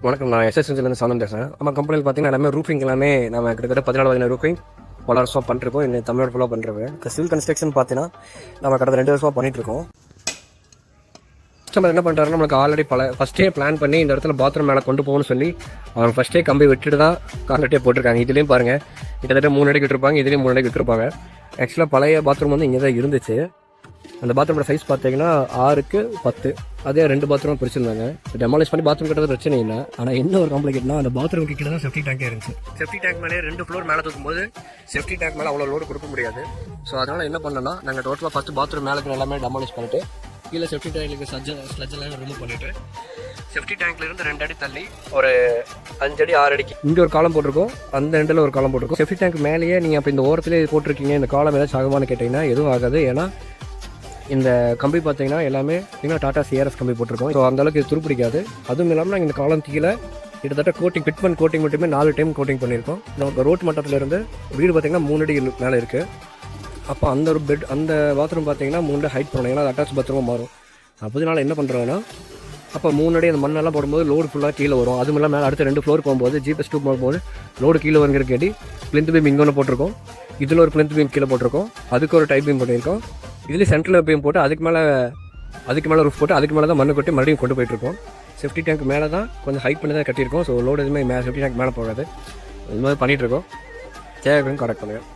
வணக்கம். நான் எஸ்எஸ்என்சிலேருந்து சாந்தம் பேசுகிறேன். நம்ம கம்பெனியில் பார்த்தீங்கன்னா எல்லாமே ரூஃபிங் எல்லாமே நம்ம கிட்டத்தட்ட 14 வகையான ரூஃபிங் பல வருஷமாக பண்ணிருக்கோம். இன்னும் தமிழ்நாடு ஃபுல்லாக பண்ணுறது. சிவில் கன்ஸ்ட்ரக்ஷன் பார்த்தீங்கன்னா நம்ம கிட்டத்தட்ட 2 வருஷமாக பண்ணிகிட்ருக்கோம். கஸ்டமர் என்ன பண்ணுறாருன்னா, நம்மளுக்கு ஆல்ரெடி ஃபஸ்ட்டே பிளான் பண்ணி இந்த இடத்துல பாத்ரூம் மேலே கொண்டு போகணும்னு சொல்லி அவங்க ஃபஸ்ட்டே கம்பி விட்டுட்டு தான் கான்ட்ராக்டே போட்டிருக்காங்க. இதுலேயும் பாருங்கள், கிட்டத்தட்ட 3 அடி விட்டுருப்பாங்க, இதுலேயும் 3 அடி விட்டுருப்பாங்க. ஆக்சுவலாக பழைய பாத்ரூம் வந்து இங்கே தான் இருந்துச்சு. அந்த பாத்ரூமோட சைஸ் பார்த்தீங்கன்னா 6க்கு 10. அதே 2 பாத்ரூம் பிரிச்சிருந்தாங்க. டெமாலிஷ் பண்ணி பாத்ரூம் கட்டுறது பிரச்சனை இல்லை. ஆனால் என்ன ஒரு காம்ப்ளிகேட்னா, அந்த பாத்ரூமுக்கு கீழே தான் செஃப்டி டேங்கே இருந்துச்சு. செஃப்டி டேங்க் மேலே 2 ஃப்ளோர் மேலே தூக்கும்போது செஃப்டி டேங்க் மேலே அவ்வளோ லோடு கொடுக்க முடியாது. ஸோ அதனால் என்ன பண்ணோன்னா, நாங்கள் டோட்டலாக ஃபஸ்ட்டு பாத்ரூம் மேலே எல்லாமே டெமாலிஷ் பண்ணிட்டு கீழே செஃப்டி டேங்க்கு ஸ்லட்ஜெல்லாம் ரிமூவ் பண்ணிவிட்டு செஃப்டி டேங்க்லேருந்து 2 அடி தள்ளி ஒரு 5 அடி 6 அடிக்கு இங்கே ஒரு காலம் போட்டிருக்கோம், அந்த எண்டில் ஒரு காலம் போட்டிருக்கோம். செஃப்டி டேங்க் மேலேயே நீங்கள் அப்போ இந்த ஓரத்துலேயே போட்டிருக்கீங்க, இந்த காலம் ஏதாச்சும் ஆகுமான்னு கேட்டிங்கன்னா எதுவும் ஆகாது. ஏன்னா இந்த கம்பி பார்த்தீங்கன்னா எல்லாமே டாடா சிஆர்எஸ் கம்பி போட்டிருக்கோம். ஸோ அந்தளவுக்கு இது துருப்பிடிக்காது. அதுவும் இல்லாமல் நாங்கள் இந்த காலம் கீழே கிட்டத்தட்ட கோட்டிங் பிட்மன் கோட்டிங் மட்டுமே 4 டைம் கோட்டிங் பண்ணியிருக்கோம். நமக்கு ரோட் மட்டத்திலேருந்து வீடு பார்த்தீங்கன்னா 3 அடி மேலே இருக்குது. அப்போ அந்த ஒரு பெட் அந்த பாத்ரூம் பார்த்தீங்கன்னா 3 அடி ஹைட் பண்ணணும். ஏன்னா அது அட்டாச் பாத்ரூமாக மாறும். அப்போதுனால என்ன பண்ணுறோன்னா, அப்போ 3 அடி அந்த மண்ணெல்லாம் போடும்போது லோடு ஃபுல்லாக கீழே வரும். அதுவும் இல்லாமல் மேலே அடுத்த 2 ஃப்ளோர் போகும்போது ஜிபிஎஸ் 2 போகும்போது லோடு கீழே வருங்கிற கேட்டி பிளிந்த் பீம் இங்கே ஒன்று போட்டிருக்கோம், இதில் ஒரு பிளிந்த் பீம் கீழே போட்டிருக்கோம், அதுக்கு ஒரு டைப் பீம் பண்ணியிருக்கோம், இதுலேயே சென்ட்ரல் பீம் போட்டு அதுக்கு மேலே ரூஃப் போட்டு அதுக்கு மேலே தான் மண்ணு கொட்டி மறுபடியும் கொண்டு போயிட்டுருக்கோம். செஃப்டி டேங்க் மேலே தான் கொஞ்சம் ஹைட் பண்ணி தான் கட்டியிருக்கோம். ஸோ லோடு எதுவுமே செஃப்டி டேங்க் மேலே போகாது. இது மாதிரி பண்ணிகிட்ருக்கோம். தேவைன்னு கரெக்ட் பண்ணுங்கள்.